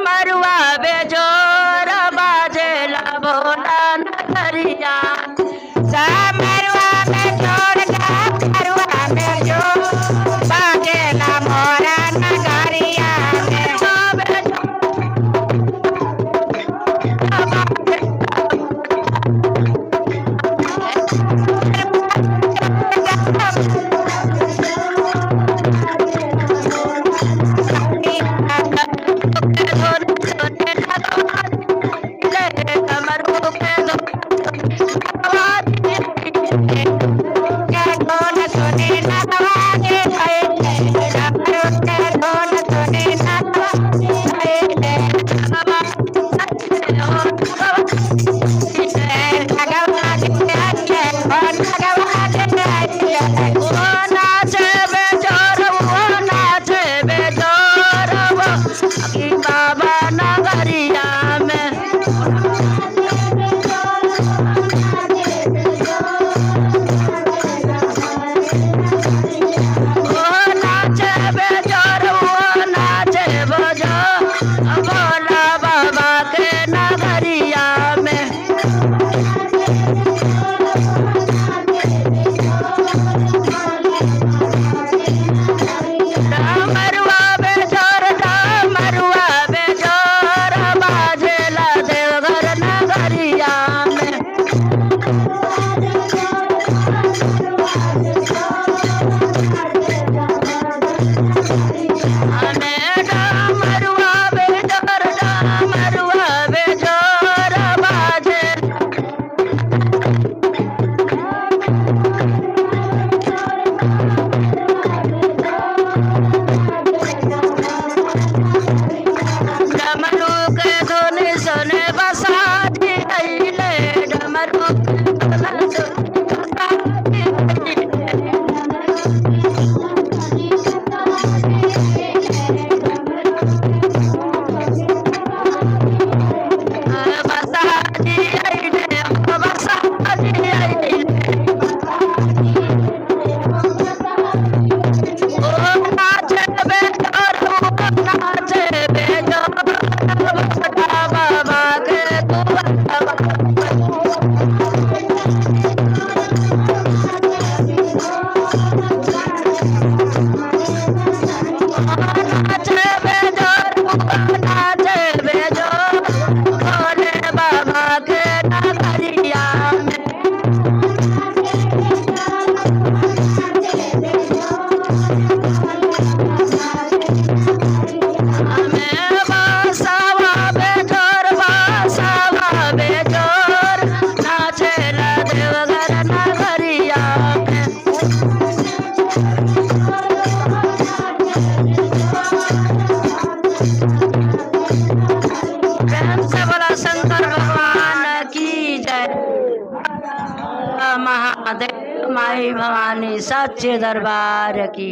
डमरुआ बेजोर बाजेला भोला नगरिया डमरुआ बेजोर डमरुआ बेजोर बाजेला मोरा नगरिया बाबा नगरिया में ओ नाचे बेजोर ओ नाचे बजो भोला बाबा के नगरिया में डमरुआ बेजोर डमरुआ बेजोर बाजेला देवघर नगरिया में हमें डमरुआ बेजोर बाजे डमरू के धुन सुने बसाती अइले डमरू के धुन सुने बसाती अइले बसाती अइले ओ नाचे बेजोर ओ नाचे बेजोर बाबा के नाचे बेजोर भोले बाबा के नगरिया में हमें बासावा बेजोर नाचेला देवघर नगरिया में प्रेम से बोला शंकर भगवान की जय। महादेव माई भवानी सच्चे दरबार की।